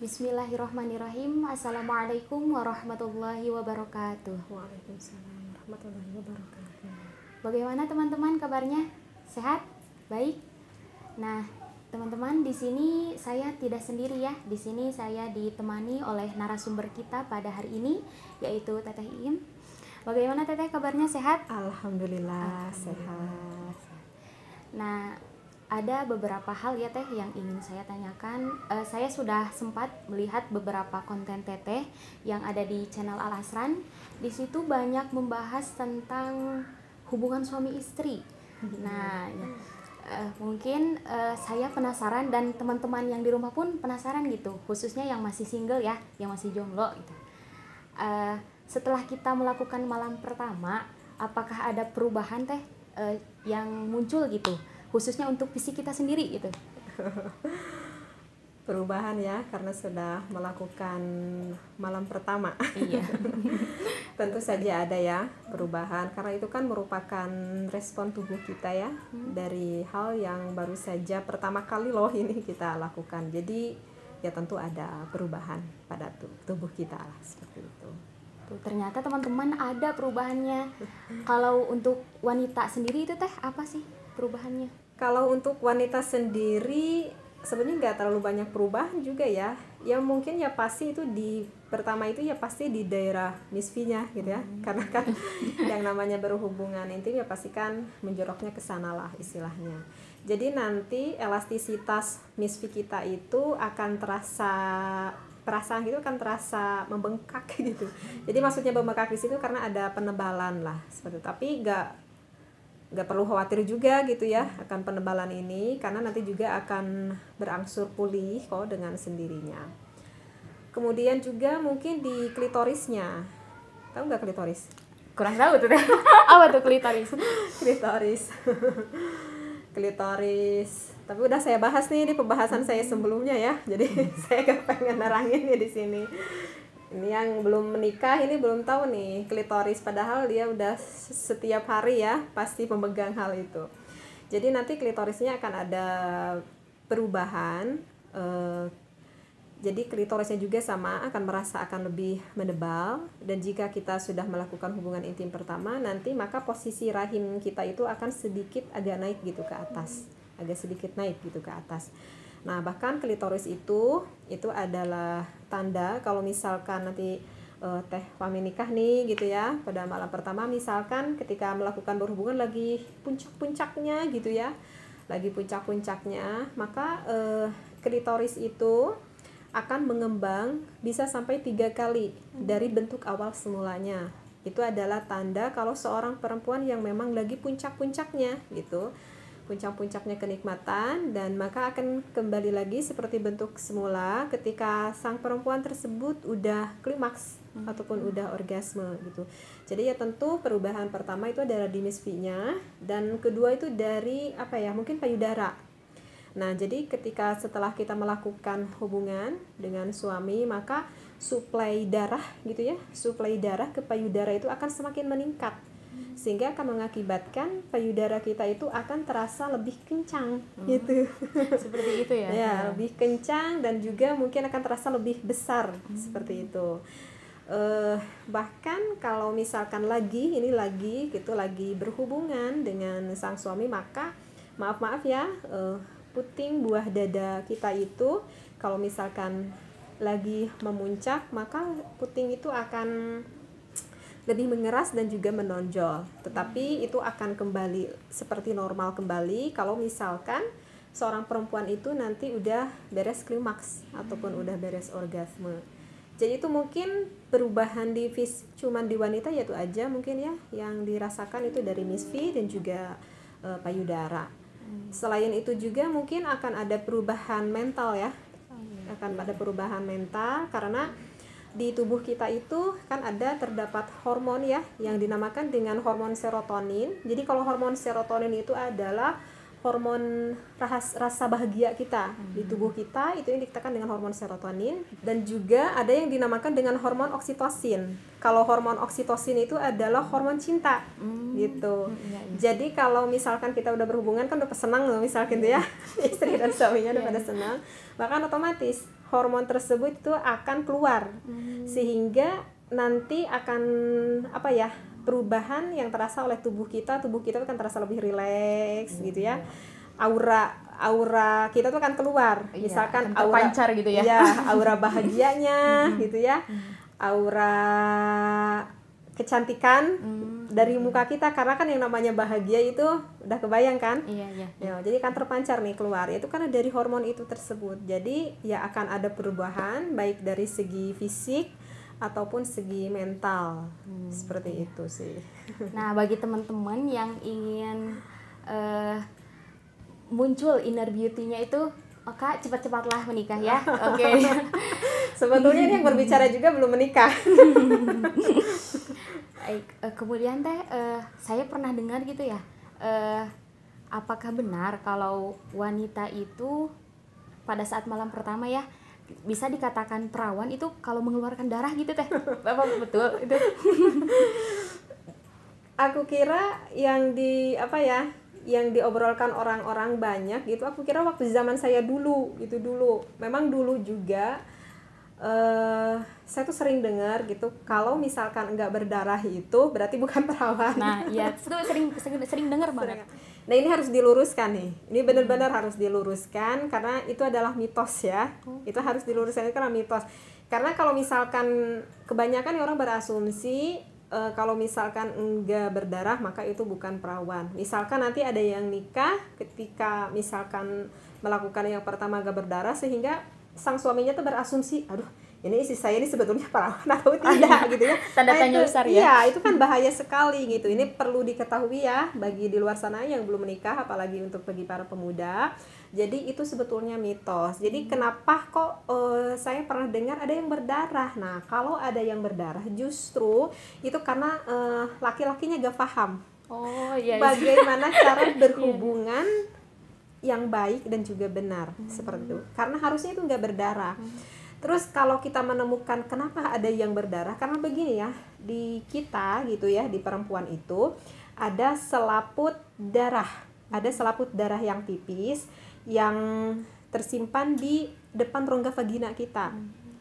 Bismillahirrahmanirrahim. Assalamualaikum warahmatullahi wabarakatuh. Waalaikumsalam warahmatullahi wabarakatuh. Bagaimana teman-teman kabarnya? Sehat? Baik? Nah, teman-teman, di sini saya tidak sendiri ya. Di sini saya ditemani oleh narasumber kita pada hari ini, yaitu Teteh Iim. Bagaimana Teteh kabarnya, sehat? Alhamdulillah sehat. Nah, ada beberapa hal ya Teh yang ingin saya tanyakan. Saya sudah sempat melihat beberapa konten Teteh yang ada di channel Al Asran. Di situ banyak membahas tentang hubungan suami istri. Nah, ya, mungkin saya penasaran dan teman-teman yang di rumah pun penasaran gitu, khususnya yang masih single ya, yang masih jomblo gitu. Setelah kita melakukan malam pertama, apakah ada perubahan Teh yang muncul gitu? Khususnya untuk fisik kita sendiri gitu. Perubahan ya, karena sudah melakukan malam pertama. Iya. Tentu saja ada ya perubahan, karena itu kan merupakan respon tubuh kita ya, dari hal yang baru saja pertama kali loh ini kita lakukan. Jadi ya tentu ada perubahan pada tubuh kita lah, seperti itu. Tuh, ternyata teman-teman ada perubahannya. Kalau untuk wanita sendiri itu Teh apa sih perubahannya? Kalau untuk wanita sendiri sebenarnya nggak terlalu banyak perubahan juga ya. Ya mungkin ya pasti itu di pertama itu ya pasti di daerah misfinya gitu ya. Karena kan yang namanya berhubungan intim ya pasti kan menjoroknya ke sana lah istilahnya. Jadi nanti elastisitas misfi kita itu akan terasa perasaan gitu akan terasa membengkak gitu. Jadi maksudnya membengkak di situ karena ada penebalan lah seperti itu. Tapi nggak perlu khawatir juga gitu ya akan penebalan ini, karena nanti juga akan berangsur pulih kok dengan sendirinya. Kemudian juga mungkin di klitorisnya, tahu nggak klitoris? Kurang tahu tuh Teh. Apa tuh klitoris? Klitoris. Klitoris. Tapi udah saya bahas nih di pembahasan saya sebelumnya ya. Jadi saya gak pengen nerangin nih di sini. Ini yang belum menikah ini belum tahu nih klitoris, padahal dia udah setiap hari ya pasti memegang hal itu. Jadi nanti klitorisnya akan ada perubahan. Jadi klitorisnya juga sama akan merasa akan lebih menebal, dan jika kita sudah melakukan hubungan intim pertama nanti maka posisi rahim kita itu akan sedikit agak naik gitu ke atas, agak sedikit naik gitu ke atas. Nah, bahkan klitoris itu adalah tanda kalau misalkan nanti Teh Fami nikah nih gitu ya, pada malam pertama misalkan ketika melakukan berhubungan lagi puncak-puncaknya gitu ya, lagi puncak-puncaknya, maka klitoris itu akan mengembang bisa sampai 3 kali dari bentuk awal semulanya. Itu adalah tanda kalau seorang perempuan yang memang lagi puncak-puncaknya gitu, puncak-puncaknya kenikmatan, dan maka akan kembali lagi seperti bentuk semula ketika sang perempuan tersebut udah klimaks ataupun udah orgasme gitu. Jadi ya tentu perubahan pertama itu adalah di misfinya, dan kedua itu dari mungkin payudara. Nah, jadi ketika setelah kita melakukan hubungan dengan suami, maka suplai darah gitu ya, suplai darah ke payudara itu akan semakin meningkat, sehingga akan mengakibatkan payudara kita itu akan terasa lebih kencang gitu. Seperti itu ya? Ya, lebih kencang dan juga mungkin akan terasa lebih besar seperti itu. Bahkan kalau misalkan lagi berhubungan dengan sang suami, maka maaf ya, puting buah dada kita itu kalau misalkan lagi memuncak, maka puting itu akan lebih mengeras dan juga menonjol. Tetapi itu akan kembali seperti normal kembali kalau misalkan seorang perempuan itu nanti udah beres klimaks ataupun udah beres orgasme. Jadi itu mungkin perubahan cuman di wanita yaitu aja mungkin ya yang dirasakan itu dari misfi dan juga payudara. Selain itu juga mungkin akan ada perubahan mental ya, akan ada perubahan mental karena di tubuh kita itu kan terdapat hormon ya yang dinamakan dengan hormon serotonin. Jadi kalau hormon serotonin itu adalah hormon rasa bahagia kita di tubuh kita, itu yang dikatakan dengan hormon serotonin. Dan juga ada yang dinamakan dengan hormon oksitosin. Kalau hormon oksitosin itu adalah hormon cinta gitu. Jadi kalau misalkan kita udah berhubungan kan udah senang loh misalkan ya, istri dan suaminya udah pada senang, bahkan otomatis hormon tersebut itu akan keluar, sehingga nanti akan apa ya, perubahan yang terasa oleh tubuh kita akan terasa lebih rileks gitu ya. Aura kita tuh akan keluar, misalkan aura terpancar gitu ya. Ya, aura bahagianya gitu ya, aura kecantikan dari muka kita, karena kan yang namanya bahagia itu udah kebayang kan. Iya. Ya, jadi akan terpancar nih keluar, itu karena dari hormon itu tersebut. Jadi ya akan ada perubahan baik dari segi fisik ataupun segi mental, seperti itu sih. Nah, bagi teman-teman yang ingin muncul inner beauty-nya itu, maka cepat-cepatlah menikah ya. Oke. Sebetulnya ini yang berbicara juga belum menikah. Kemudian teh, saya pernah dengar gitu ya, apakah benar kalau wanita itu pada saat malam pertama ya bisa dikatakan perawan itu kalau mengeluarkan darah gitu teh? Bapak betul itu? Aku kira yang diobrolkan orang-orang banyak gitu, aku kira waktu zaman saya dulu gitu. Memang dulu juga saya tuh sering dengar gitu, kalau misalkan enggak berdarah itu berarti bukan perawan. Nah, iya, itu sering dengar banget. Nah, ini harus diluruskan nih. Ini benar-benar harus diluruskan karena itu adalah mitos ya. Itu harus diluruskan karena mitos. Karena kalau misalkan kebanyakan orang berasumsi kalau misalkan enggak berdarah maka itu bukan perawan. Misalkan nanti ada yang nikah ketika misalkan melakukan yang pertama enggak berdarah, sehingga sang suaminya tuh berasumsi, aduh ini istri saya ini sebetulnya perawan atau tidak gitu ya. Tanda tanya besar ya. Iya, itu kan bahaya sekali gitu. Ini perlu diketahui ya bagi di luar sana yang belum menikah, apalagi untuk bagi para pemuda. Jadi itu sebetulnya mitos. Jadi kenapa kok saya pernah dengar ada yang berdarah. Nah, kalau ada yang berdarah justru itu karena laki-lakinya gak paham. Oh iya. Bagaimana cara berhubungan yang baik dan juga benar, seperti itu. Karena harusnya itu nggak berdarah. Terus kalau kita menemukan kenapa ada yang berdarah, karena begini ya, di kita gitu ya, di perempuan itu ada selaput darah. Ada selaput darah yang tipis yang tersimpan di depan rongga vagina kita.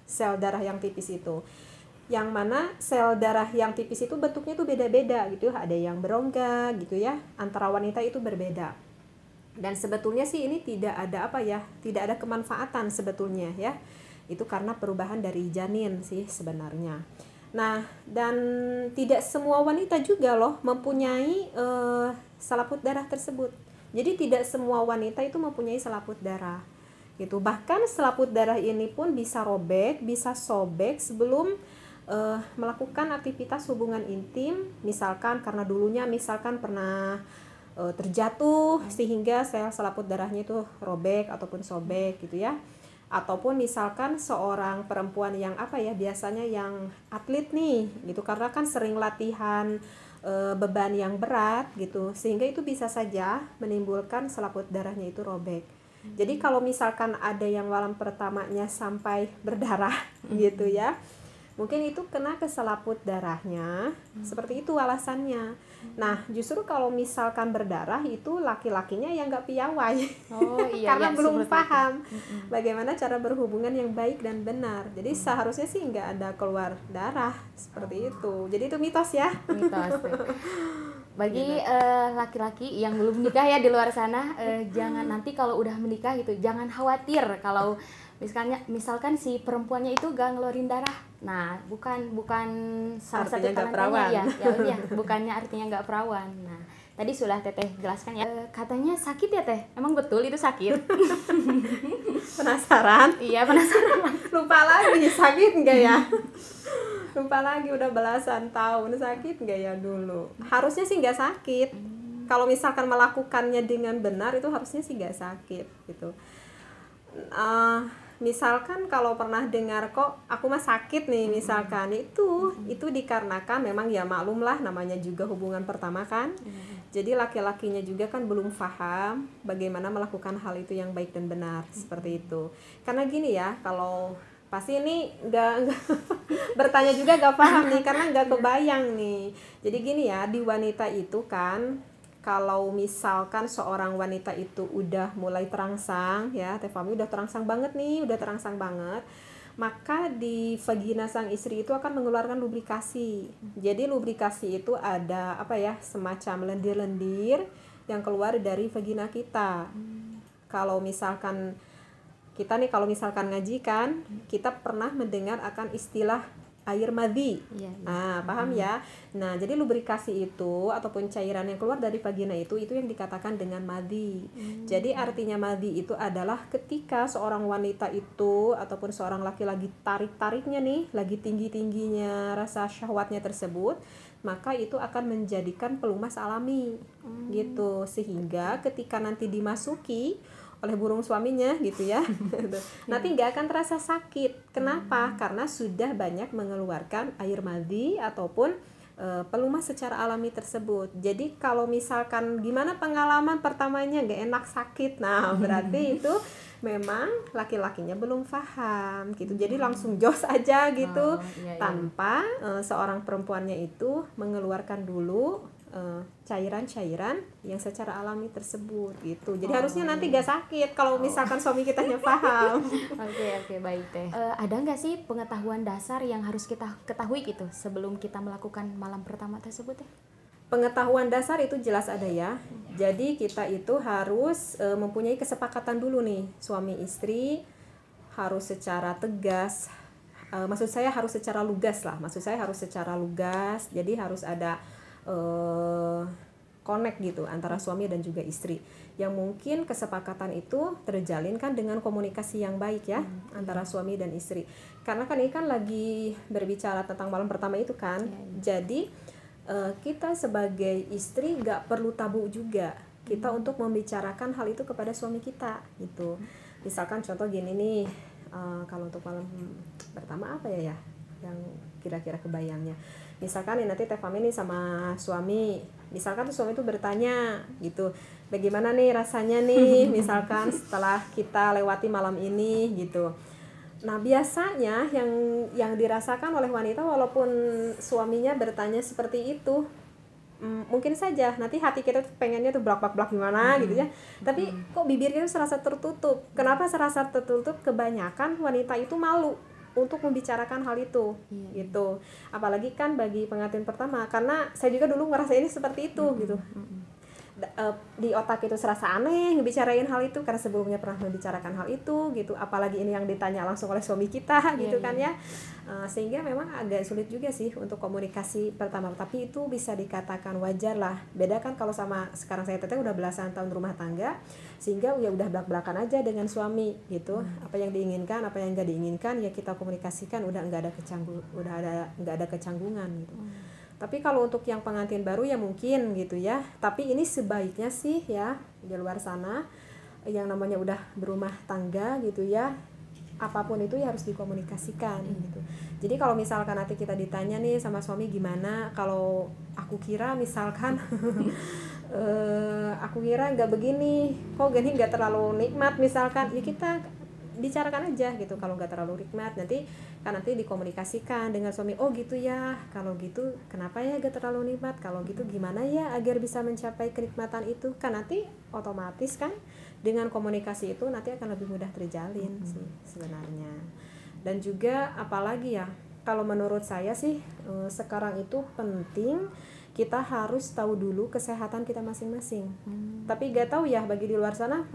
Sel darah yang tipis itu. Yang mana sel darah yang tipis itu bentuknya itu beda-beda gitu. Ada yang berongga gitu ya. Antara wanita itu berbeda. Dan sebetulnya sih ini tidak ada tidak ada kemanfaatan sebetulnya ya. Itu karena perubahan dari janin sih sebenarnya. Nah, dan tidak semua wanita juga loh mempunyai selaput darah tersebut. Jadi tidak semua wanita itu mempunyai selaput darah gitu. Bahkan selaput darah ini pun bisa robek, bisa sobek sebelum melakukan aktivitas hubungan intim, misalkan karena dulunya pernah terjatuh sehingga sel selaput darahnya itu robek ataupun sobek gitu ya. Ataupun misalkan seorang perempuan yang biasanya yang atlet nih gitu, karena kan sering latihan beban yang berat gitu, sehingga itu bisa saja menimbulkan selaput darahnya itu robek. Jadi kalau misalkan ada yang malam pertamanya sampai berdarah gitu ya, mungkin itu kena ke selaput darahnya, seperti itu alasannya. Nah, justru kalau misalkan berdarah itu laki-lakinya yang nggak piawai. Oh iya. Karena ya, belum paham bagaimana cara berhubungan yang baik dan benar. Jadi seharusnya sih nggak ada keluar darah seperti itu. Jadi itu mitos ya. Mitos. Bagi laki-laki yang belum menikah ya di luar sana, jangan nanti kalau udah menikah gitu, jangan khawatir kalau misalkan si perempuannya itu gak ngeluarin darah. Nah, bukan salah satu tanda-tandanya ya, bukannya artinya gak perawan. Nah, tadi sudah Teteh jelaskan ya. Katanya sakit ya Teh? Emang betul itu sakit? Penasaran? Iya, penasaran. Lupa lagi sakit nggak ya? Lupa lagi, udah belasan tahun, sakit nggak ya dulu? Harusnya sih nggak sakit. Kalau misalkan melakukannya dengan benar itu harusnya sih nggak sakit gitu. Misalkan kalau pernah dengar kok aku mah sakit nih misalkan, itu dikarenakan memang ya maklum lah namanya juga hubungan pertama kan. Jadi laki-lakinya juga kan belum paham bagaimana melakukan hal itu yang baik dan benar, seperti itu. Karena gini ya, kalau pasti ini nggak bertanya juga nggak paham nih karena nggak kebayang nih. Jadi gini ya, di wanita itu kan kalau misalkan seorang wanita itu udah mulai terangsang ya, Teh Fami udah terangsang banget nih, udah terangsang banget, maka di vagina sang istri itu akan mengeluarkan lubrikasi. Jadi lubrikasi itu ada apa ya, semacam lendir-lendir yang keluar dari vagina kita. Kalau misalkan kita nih, kalau misalkan ngaji kan, kita pernah mendengar akan istilah air madhi. Iya, iya. Nah, paham ya? Nah, jadi lubrikasi itu ataupun cairan yang keluar dari vagina itu yang dikatakan dengan madhi. Jadi artinya madhi itu adalah ketika seorang wanita itu ataupun seorang laki-laki tarik-tariknya nih, lagi tinggi-tingginya rasa syahwatnya tersebut, maka itu akan menjadikan pelumas alami. Gitu. Sehingga ketika nanti dimasuki oleh burung suaminya gitu ya, nanti nggak akan terasa sakit. Kenapa? Karena sudah banyak mengeluarkan air madhi ataupun pelumas secara alami tersebut. Jadi kalau misalkan gimana pengalaman pertamanya nggak enak, sakit, nah berarti itu memang laki-lakinya belum paham gitu. Jadi langsung jos aja gitu, tanpa seorang perempuannya itu mengeluarkan dulu cairan-cairan yang secara alami tersebut gitu. Jadi harusnya nanti gak sakit kalau misalkan suami kitanya paham. Oke, baik Teh. Ada nggak sih pengetahuan dasar yang harus kita ketahui gitu sebelum kita melakukan malam pertama tersebut Teh? Pengetahuan dasar itu jelas ada ya. Jadi kita itu harus mempunyai kesepakatan dulu nih, suami istri harus secara tegas. Maksud saya harus secara lugas lah. Jadi harus ada connect gitu antara suami dan juga istri, yang mungkin kesepakatan itu terjalin kan dengan komunikasi yang baik ya, antara suami dan istri. Karena kan ini kan lagi berbicara tentang malam pertama itu kan, jadi kita sebagai istri gak perlu tabu juga kita untuk membicarakan hal itu kepada suami kita gitu. Misalkan contoh gini nih, kalau untuk malam pertama apa ya yang kira-kira kebayangnya, misalkan nanti Teh Fami nih sama suami, misalkan tuh suami tuh bertanya gitu, bagaimana nih rasanya nih misalkan setelah kita lewati malam ini gitu. Nah biasanya yang dirasakan oleh wanita walaupun suaminya bertanya seperti itu, mungkin saja nanti hati kita tuh pengennya tuh blak-blak gimana gitu ya, tapi kok bibir kita serasa tertutup. Kenapa serasa tertutup? Kebanyakan wanita itu malu untuk membicarakan hal itu gitu. Apalagi kan bagi pengantin pertama, karena saya juga dulu ngerasain seperti itu gitu. Di otak itu serasa aneh ngebicarain hal itu karena sebelumnya pernah membicarakan hal itu gitu, apalagi ini yang ditanya langsung oleh suami kita gitu kan ya. Sehingga memang agak sulit juga sih untuk komunikasi pertama, tapi itu bisa dikatakan wajar lah. Beda kan kalau sama sekarang saya Teteh udah belasan tahun rumah tangga, sehingga ya udah belak-belakan aja dengan suami gitu. Apa yang diinginkan, apa yang nggak diinginkan ya kita komunikasikan, udah nggak ada kecanggungan gitu. Tapi kalau untuk yang pengantin baru ya mungkin gitu ya. Tapi ini sebaiknya sih ya di luar sana yang namanya udah berumah tangga gitu ya, apapun itu ya harus dikomunikasikan gitu. Jadi kalau misalkan nanti kita ditanya nih sama suami gimana, kalau aku kira misalkan aku kira nggak begini, kok gini nggak terlalu nikmat misalkan, ya kita bicarakan aja gitu. Kalau nggak terlalu nikmat nanti dikomunikasikan dengan suami, oh gitu ya, kalau gitu kenapa ya gak terlalu nikmat, kalau gitu gimana ya agar bisa mencapai kenikmatan itu. Kan nanti otomatis kan dengan komunikasi itu nanti akan lebih mudah terjalin sih sebenarnya. Dan juga apalagi ya, kalau menurut saya sih sekarang itu penting kita harus tahu dulu kesehatan kita masing-masing. Tapi gak tahu ya bagi di luar sana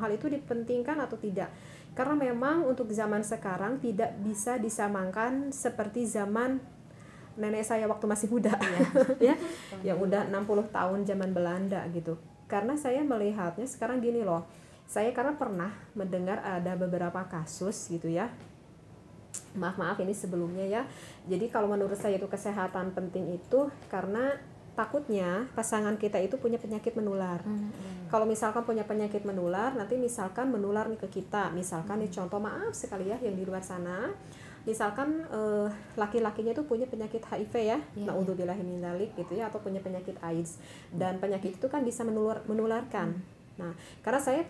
hal itu dipentingkan atau tidak. Karena memang untuk zaman sekarang tidak bisa disamakan seperti zaman nenek saya waktu masih muda ya, yang udah 60 tahun zaman Belanda gitu. Karena saya melihatnya sekarang gini loh, saya karena pernah mendengar ada beberapa kasus gitu ya, maaf ini sebelumnya ya. Jadi kalau menurut saya itu kesehatan penting itu karena takutnya pasangan kita itu punya penyakit menular. Kalau misalkan punya penyakit menular, nanti misalkan menular nih ke kita. Misalkan nih contoh, maaf sekali ya yang di luar sana, misalkan laki-lakinya itu punya penyakit HIV ya, naudzubillahi min dzalik gitu ya, atau punya penyakit AIDS, dan penyakit itu kan bisa menularkan. Nah, karena saya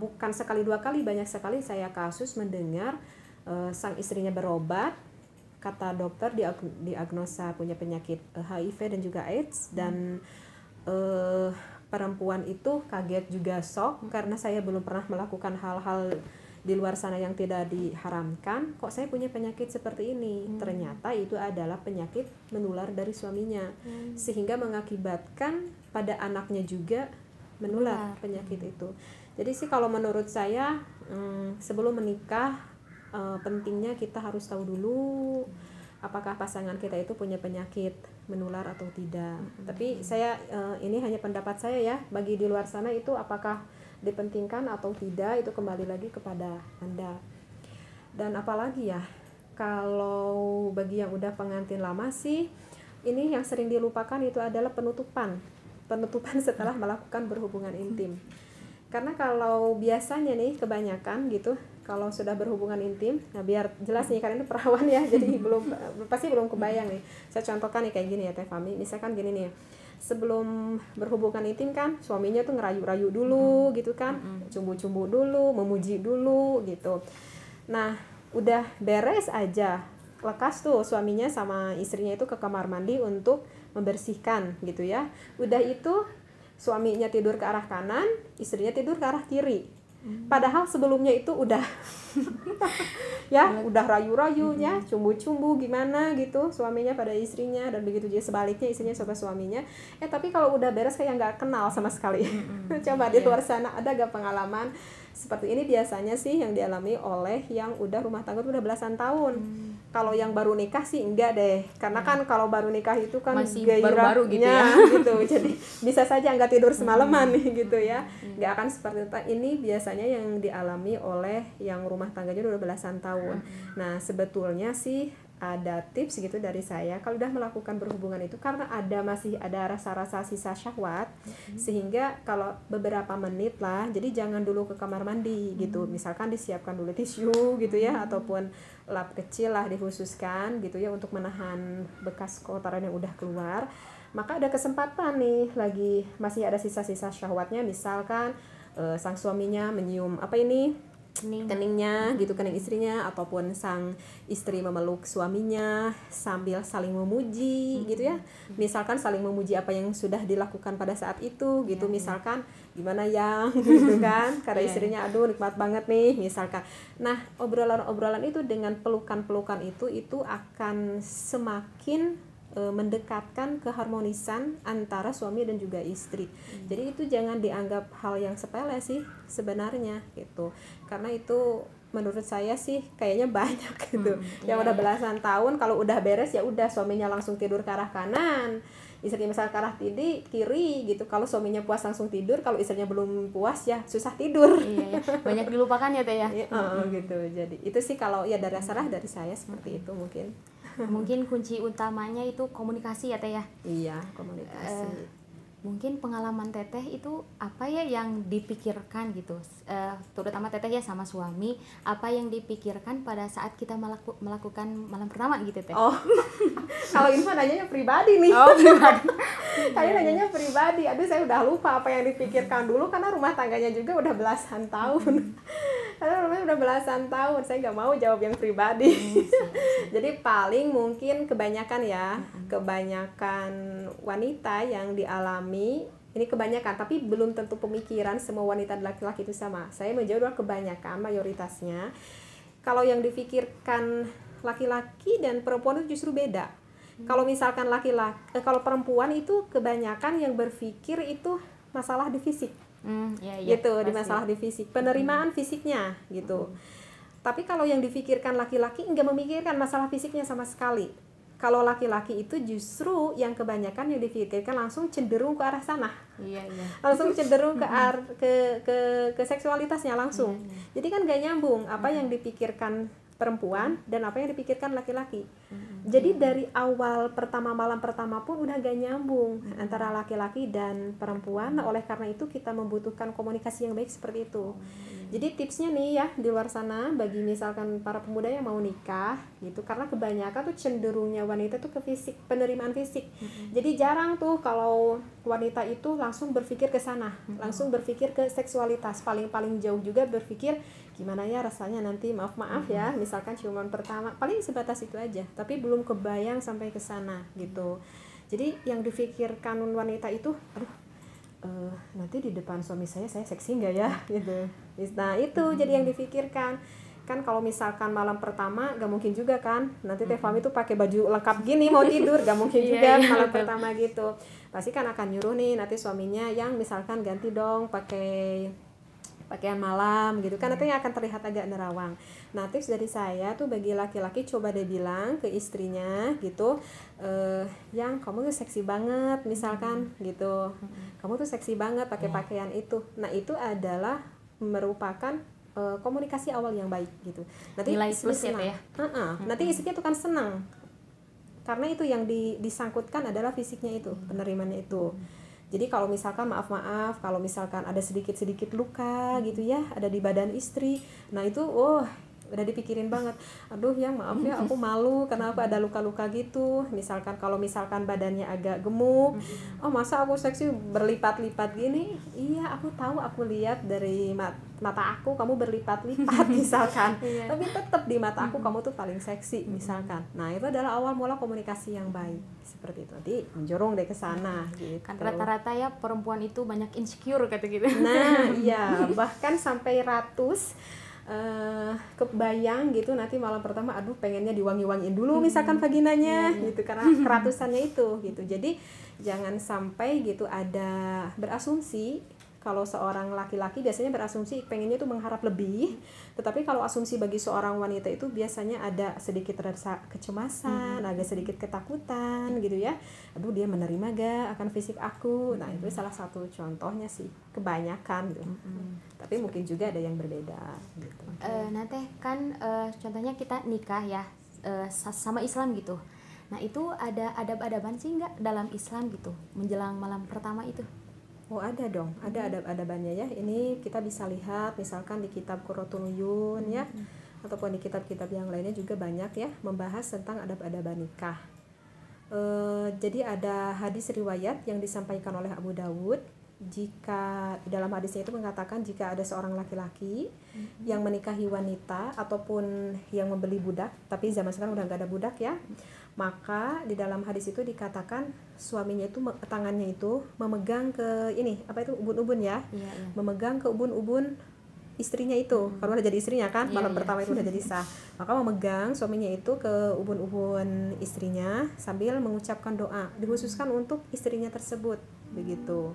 bukan sekali dua kali, banyak sekali saya kasus mendengar sang istrinya berobat, kata dokter diagnosa punya penyakit HIV dan juga AIDS, dan perempuan itu kaget juga shock karena saya belum pernah melakukan hal-hal di luar sana yang tidak diharamkan, kok saya punya penyakit seperti ini. Ternyata itu adalah penyakit menular dari suaminya, sehingga mengakibatkan pada anaknya juga menular penyakit itu. Jadi sih kalau menurut saya sebelum menikah pentingnya kita harus tahu dulu apakah pasangan kita itu punya penyakit menular atau tidak. Tapi saya ini hanya pendapat saya ya, bagi di luar sana itu apakah dipentingkan atau tidak itu kembali lagi kepada Anda. Dan apalagi ya, kalau bagi yang udah pengantin lama sih, ini yang sering dilupakan itu adalah penutupan setelah melakukan berhubungan intim. Karena kalau biasanya nih kebanyakan gitu, kalau sudah berhubungan intim, nah biar jelas nih karena ini perawan ya, jadi pasti belum kebayang nih. Saya contohkan nih kayak gini ya Teh Fami, misalkan gini nih, sebelum berhubungan intim kan suaminya tuh ngerayu-rayu dulu gitu kan, cumbu-cumbu dulu, memuji dulu gitu. Nah udah beres aja, lekas tuh suaminya sama istrinya itu ke kamar mandi untuk membersihkan gitu ya. Udah itu suaminya tidur ke arah kanan, istrinya tidur ke arah kiri. Padahal sebelumnya itu udah ya udah rayu-rayunya, cumbu-cumbu gimana gitu suaminya pada istrinya, dan begitu juga sebaliknya istrinya sama suaminya. Tapi kalau udah beres kayak nggak kenal sama sekali. Coba di luar sana ada gak pengalaman seperti ini? Biasanya sih yang dialami oleh yang udah rumah tangga udah belasan tahun. Kalau yang baru nikah sih enggak deh, karena kan kalau baru nikah itu kan masih baru-baru gitu ya. gitu. Jadi bisa saja nggak tidur semalaman gitu ya. Nggak akan seperti itu. Ini biasanya yang dialami oleh yang rumah tangganya udah belasan tahun. Nah sebetulnya sih ada tips gitu dari saya, kalau udah melakukan berhubungan itu karena masih ada rasa-rasa sisa syahwat, sehingga kalau beberapa menit lah, jadi jangan dulu ke kamar mandi gitu, misalkan disiapkan dulu tisu gitu ya, ataupun lap kecil lah dikhususkan gitu ya untuk menahan bekas kotoran yang udah keluar. Maka ada kesempatan nih lagi masih ada sisa-sisa syahwatnya, misalkan sang suaminya menyium keningnya gitu, kening istrinya, ataupun sang istri memeluk suaminya sambil saling memuji gitu ya, misalkan saling memuji apa yang sudah dilakukan pada saat itu gitu, misalkan gimana yang gitu kan, karena istrinya aduh nikmat banget nih misalkan. Nah obrolan-obrolan itu dengan pelukan-pelukan itu akan semakin mendekatkan keharmonisan antara suami dan juga istri. Jadi itu jangan dianggap hal yang sepele sih sebenarnya gitu, karena itu menurut saya sih kayaknya banyak gitu yang udah belasan tahun, kalau udah beres ya udah suaminya langsung tidur ke arah kanan, istrinya misalnya ke arah kiri gitu. Kalau suaminya puas langsung tidur, kalau istrinya belum puas ya susah tidur. Banyak dilupakan ya Teh ya. Gitu. Jadi itu sih kalau ya dari saya seperti itu mungkin. Mungkin kunci utamanya itu komunikasi ya Teh ya. Iya, komunikasi. Mungkin pengalaman Teteh itu apa ya yang dipikirkan gitu, terutama Teteh ya sama suami, apa yang dipikirkan pada saat kita melakukan malam pertama gitu Teh? Kalau ini mah nanyanya pribadi nih. Pribadi. Tadi nanyanya pribadi. Aduh saya udah lupa apa yang dipikirkan dulu, karena rumah tangganya juga udah belasan tahun. Karena rumahnya udah belasan tahun, saya nggak mau jawab yang pribadi. Jadi paling mungkin kebanyakan wanita yang dialami ini kebanyakan, tapi belum tentu pemikiran semua wanita dan laki-laki itu sama. Saya menjawab kebanyakan, mayoritasnya. Kalau yang dipikirkan laki-laki dan perempuan itu justru beda. Kalau misalkan kalau perempuan itu kebanyakan yang berpikir itu masalah di fisik. Gitu, di masalah di fisik, penerimaan fisiknya gitu. Tapi kalau yang dipikirkan laki-laki enggak memikirkan masalah fisiknya sama sekali. Kalau laki-laki itu justru yang kebanyakan yang dipikirkan langsung cenderung ke arah sana. Langsung cenderung ke seksualitasnya langsung. Jadi kan gak nyambung apa yang dipikirkan perempuan dan apa yang dipikirkan laki-laki. Jadi dari awal malam pertama pun udah gak nyambung antara laki-laki dan perempuan. Nah, oleh karena itu kita membutuhkan komunikasi yang baik seperti itu. Jadi tipsnya nih ya di luar sana bagi misalkan para pemuda yang mau nikah gitu, karena kebanyakan tuh cenderungnya wanita tuh ke fisik, penerimaan fisik. Jadi jarang tuh kalau wanita itu langsung berpikir ke sana, langsung berpikir ke seksualitas. Paling jauh juga berpikir gimana ya rasanya nanti maaf ya, misalkan ciuman pertama, paling sebatas itu aja, tapi belum kebayang sampai ke sana gitu. Jadi yang dipikirkan wanita itu, aduh, nanti di depan suami saya seksi nggak ya gitu. Nah itu jadi yang dipikirkan kan. Kalau misalkan malam pertama gak mungkin juga kan, nanti Teh Fahmi tuh pakai baju lengkap gini mau tidur, gak mungkin juga malam pertama gitu. Pasti kan akan nyuruh nih nanti suaminya yang misalkan ganti dong pakai pakaian malam gitu kan, nanti akan terlihat agak nerawang. Nah tips dari saya tuh bagi laki-laki, coba deh bilang ke istrinya gitu, yang kamu tuh seksi banget misalkan gitu, kamu tuh seksi banget pakai pakaian itu. Nah itu adalah merupakan komunikasi awal yang baik gitu. Nanti nilai istri plus senang. ya Nanti istrinya tuh kan senang karena itu yang disangkutkan adalah fisiknya itu, penerimaannya itu. Jadi kalau misalkan maaf kalau misalkan ada sedikit luka gitu ya, ada di badan istri, nah itu udah dipikirin banget. Aduh yang maaf ya, aku malu karena aku ada luka-luka gitu. Misalkan kalau misalkan badannya agak gemuk, oh masa aku seksi berlipat-lipat gini? Iya aku tahu, aku lihat dari mata aku kamu berlipat-lipat misalkan. Tapi tetap di mata aku kamu tuh paling seksi misalkan. Nah itu adalah awal mula komunikasi yang baik seperti itu. Nanti menjorong deh ke sana gitu. Kan rata-rata ya perempuan itu banyak insecure kata gitu. Nah iya, bahkan sampai ratus kebayang gitu nanti malam pertama, aduh pengennya diwangi-wangiin dulu misalkan vaginanya gitu, karena keratusannya itu gitu. Jadi jangan sampai gitu ada berasumsi. Kalau seorang laki-laki biasanya berasumsi pengennya itu mengharap lebih, tetapi kalau asumsi bagi seorang wanita itu biasanya ada sedikit rasa kecemasan, agak sedikit ketakutan gitu ya. Aduh dia menerima gak akan fisik aku? Nah itu salah satu contohnya sih, kebanyakan gitu. Tapi mungkin juga ada yang berbeda gitu. Nah teh kan contohnya kita nikah ya sama Islam gitu. Nah itu ada adab-adaban sih nggak dalam Islam gitu menjelang malam pertama itu? Oh ada dong, ada adab-adabannya ya. Ini kita bisa lihat misalkan di kitab Qurratul Uyun ya, ataupun di kitab-kitab yang lainnya juga banyak ya membahas tentang adab-adaban nikah. Jadi ada hadis riwayat yang disampaikan oleh Abu Dawud. Jika dalam hadisnya itu mengatakan jika ada seorang laki-laki yang menikahi wanita ataupun yang membeli budak, tapi zaman sekarang udah gak ada budak ya, maka di dalam hadis itu dikatakan suaminya itu tangannya itu memegang ke ini apa itu ubun-ubun ya, memegang ke ubun-ubun istrinya itu, kalau udah jadi istrinya kan malam pertama itu udah jadi sah, maka memegang suaminya itu ke ubun-ubun istrinya sambil mengucapkan doa dikhususkan untuk istrinya tersebut begitu.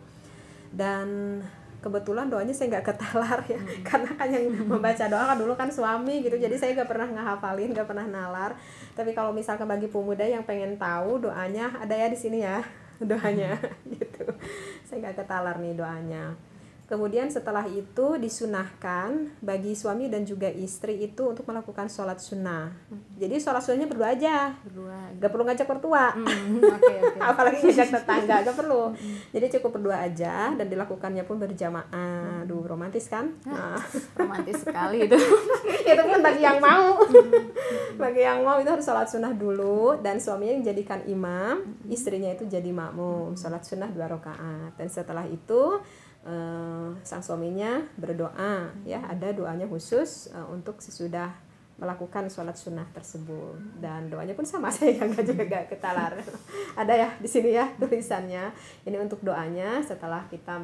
Dan kebetulan doanya saya nggak ketalar ya, karena kan yang membaca doa kan dulu kan suami gitu, jadi saya nggak pernah ngehafalin, nggak pernah nalar. Tapi kalau misalkan bagi pemuda yang pengen tahu doanya, ada ya di sini ya doanya gitu. Saya nggak ketalar nih doanya. Kemudian setelah itu disunahkan bagi suami dan juga istri itu untuk melakukan sholat sunnah. Jadi sholat sunnahnya berdua aja, gak perlu ngajak mertua, apalagi ngajak tetangga, gak perlu. Jadi cukup berdua aja dan dilakukannya pun berjamaah. Aduh romantis kan? Nah. Romantis sekali itu. Itu pun bagi yang mau. Bagi yang mau itu harus sholat sunnah dulu dan suaminya yang jadikan imam, istrinya itu jadi makmum. Sholat sunnah 2 rakaat dan setelah itu sang suaminya berdoa ya, ada doanya khusus untuk sesudah melakukan sholat sunnah tersebut, dan doanya pun sama, saya juga gak ketalar. Ada ya di sini ya tulisannya, ini untuk doanya setelah kita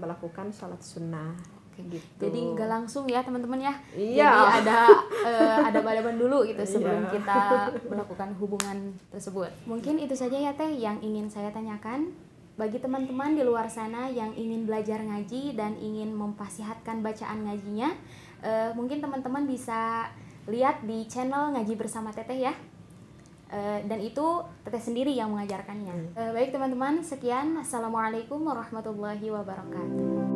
melakukan sholat sunnah. Gitu. Jadi nggak langsung ya teman-teman ya. Iya. Jadi ada adab-adaban dulu gitu sebelum kita melakukan hubungan tersebut. Mungkin itu saja ya Teh yang ingin saya tanyakan. Bagi teman-teman di luar sana yang ingin belajar ngaji dan ingin memfasihatkan bacaan ngajinya, mungkin teman-teman bisa lihat di channel Ngaji Bersama Teteh ya. Dan itu Teteh sendiri yang mengajarkannya. Baik teman-teman, sekian. Assalamualaikum warahmatullahi wabarakatuh.